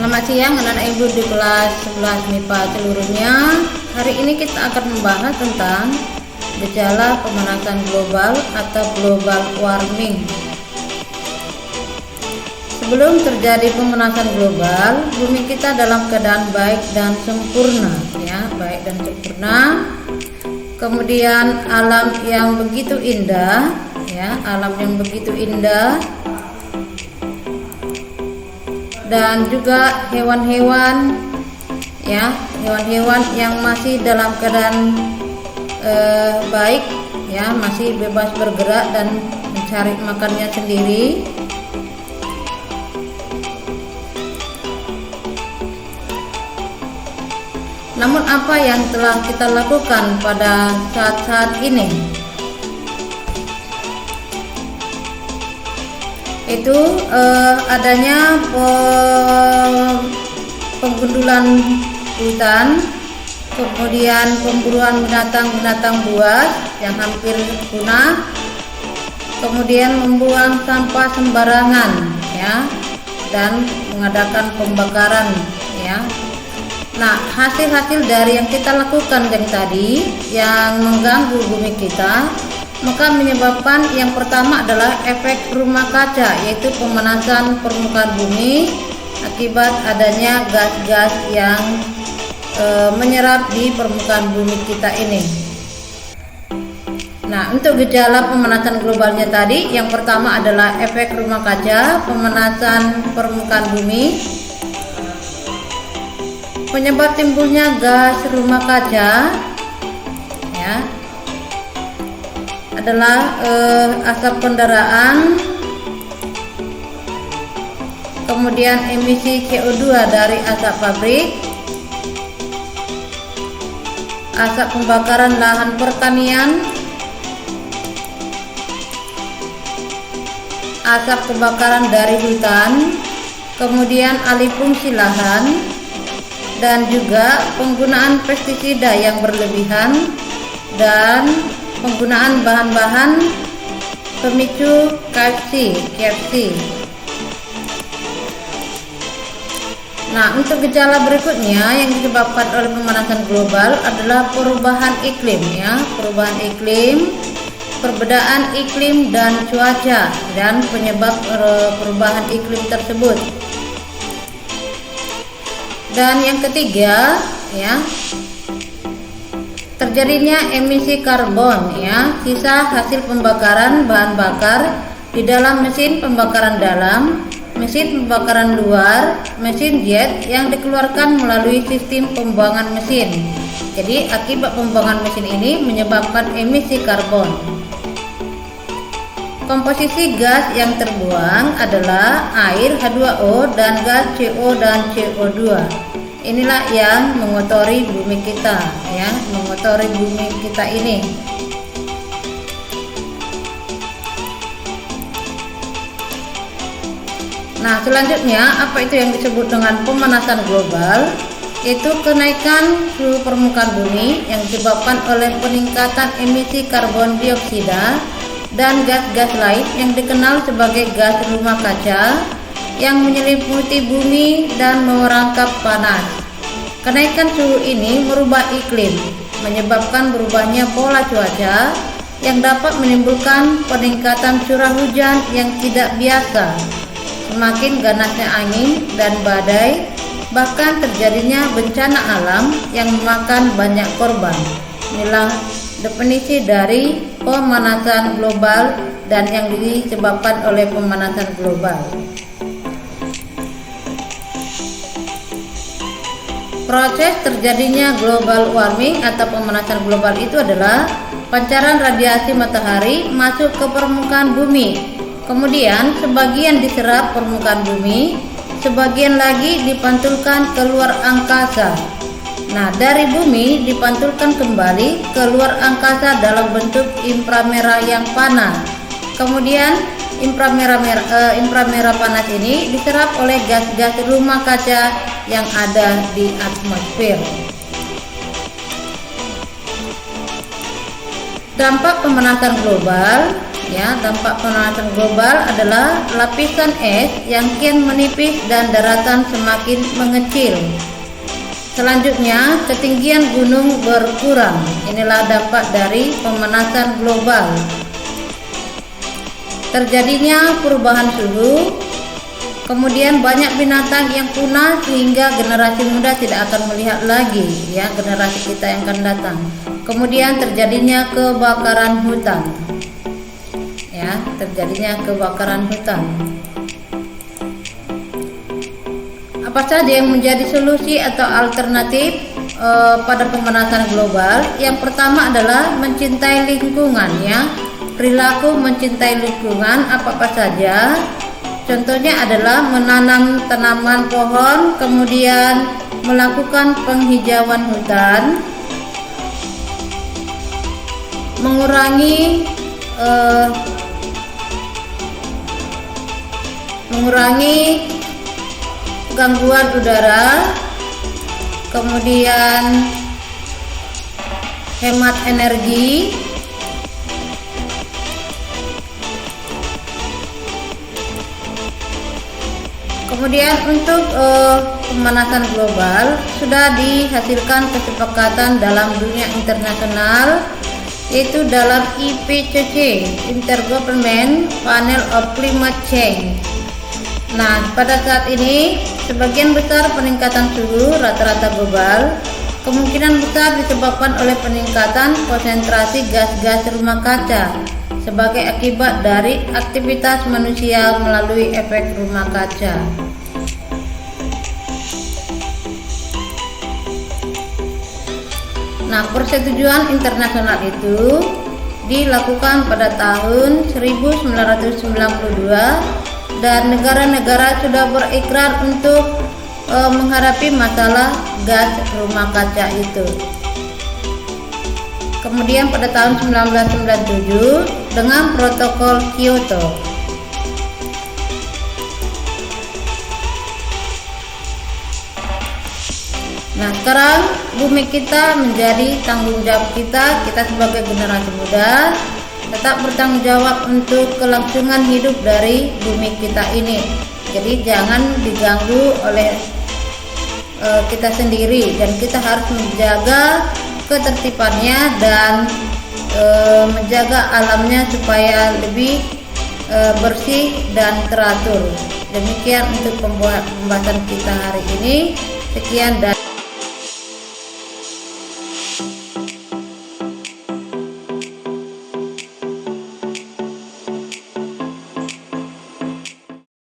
Selamat siang anak-anak ibu di kelas 11 MIPA seluruhnya. Hari ini kita akan membahas tentang gejala pemanasan global atau global warming. Sebelum terjadi pemanasan global, bumi kita dalam keadaan baik dan sempurna, ya, baik dan sempurna. Kemudian alam yang begitu indah, ya, alam yang begitu indah. Dan juga hewan-hewan, ya, hewan-hewan yang masih dalam keadaan baik, ya, masih bebas bergerak dan mencari makannya sendiri. Namun apa yang telah kita lakukan pada saat-saat ini? Itu adanya penggundulan hutan, kemudian pemburuan binatang-binatang buas yang hampir punah, kemudian membuang sampah sembarangan, ya, dan mengadakan pembakaran, ya. Nah, hasil-hasil dari yang kita lakukan tadi yang mengganggu bumi kita, maka menyebabkan yang pertama adalah efek rumah kaca, yaitu pemanasan permukaan bumi akibat adanya gas-gas yang menyerap di permukaan bumi kita ini. Nah, untuk gejala pemanasan globalnya tadi, yang pertama adalah efek rumah kaca, pemanasan permukaan bumi. Penyebab timbulnya gas rumah kaca, ya, adalah asap kendaraan, kemudian emisi CO2 dari asap pabrik, asap pembakaran lahan pertanian, asap kebakaran dari hutan, kemudian alih fungsi lahan, dan juga penggunaan pestisida yang berlebihan dan penggunaan bahan-bahan pemicu KFC. Nah, untuk gejala berikutnya yang disebabkan oleh pemanasan global adalah perubahan iklim, ya, perubahan iklim, perbedaan iklim dan cuaca dan penyebab perubahan iklim tersebut. Dan yang ketiga, ya, terjadinya emisi karbon, ya, sisa hasil pembakaran bahan bakar di dalam mesin pembakaran dalam, mesin pembakaran luar, mesin jet yang dikeluarkan melalui sistem pembuangan mesin. Jadi akibat pembuangan mesin ini menyebabkan emisi karbon. Komposisi gas yang terbuang adalah air H2O dan gas CO dan CO2. Inilah yang mengotori bumi kita, ya, mengotori bumi kita ini. Nah, selanjutnya apa itu yang disebut dengan pemanasan global? Yaitu kenaikan suhu permukaan bumi yang disebabkan oleh peningkatan emisi karbon dioksida dan gas-gas lain yang dikenal sebagai gas rumah kaca yang menyelimuti bumi dan merangkap panas. Kenaikan suhu ini merubah iklim, menyebabkan berubahnya pola cuaca yang dapat menimbulkan peningkatan curah hujan yang tidak biasa, semakin ganasnya angin dan badai, bahkan terjadinya bencana alam yang memakan banyak korban. Inilah definisi dari pemanasan global dan yang disebabkan oleh pemanasan global. Proses terjadinya global warming atau pemanasan global itu adalah pancaran radiasi matahari masuk ke permukaan bumi. Kemudian sebagian diserap permukaan bumi, sebagian lagi dipantulkan keluar angkasa. Nah, dari bumi dipantulkan kembali keluar angkasa dalam bentuk inframerah yang panas. Kemudian inframerah panas ini diserap oleh gas-gas rumah kaca yang ada di atmosfer. Dampak pemanasan global Ya, dampak pemanasan global adalah lapisan es yang kian menipis dan daratan semakin mengecil. Selanjutnya, ketinggian gunung berkurang. Inilah dampak dari pemanasan global. Terjadinya perubahan suhu, kemudian banyak binatang yang punah sehingga generasi muda tidak akan melihat lagi, ya, generasi kita yang akan datang. Kemudian terjadinya kebakaran hutan. Ya, terjadinya kebakaran hutan. Apa saja yang menjadi solusi atau alternatif pada pemanasan global? Yang pertama adalah mencintai lingkungan, ya. Perilaku mencintai lingkungan apa saja? Contohnya adalah menanam tanaman pohon, kemudian melakukan penghijauan hutan, mengurangi gangguan udara, kemudian hemat energi, kemudian untuk pemanasan global sudah dihasilkan kesepakatan dalam dunia internasional, yaitu dalam IPCC, Intergovernmental Panel of Climate Change. Nah, pada saat ini sebagian besar peningkatan suhu rata-rata global kemungkinan besar disebabkan oleh peningkatan konsentrasi gas-gas rumah kaca sebagai akibat dari aktivitas manusia melalui efek rumah kaca. Nah, persetujuan internasional itu dilakukan pada tahun 1992 dan negara-negara sudah berikrar untuk menghadapi masalah gas rumah kaca itu. Kemudian pada tahun 1997 dengan protokol Kyoto. Nah, sekarang bumi kita menjadi tanggung jawab kita sebagai generasi muda tetap bertanggung jawab untuk kelangsungan hidup dari bumi kita ini. Jadi jangan diganggu oleh kita sendiri, dan kita harus menjaga ketertibannya dan menjaga alamnya supaya lebih bersih dan teratur. Demikian untuk pembahasan kita hari ini. Sekian dan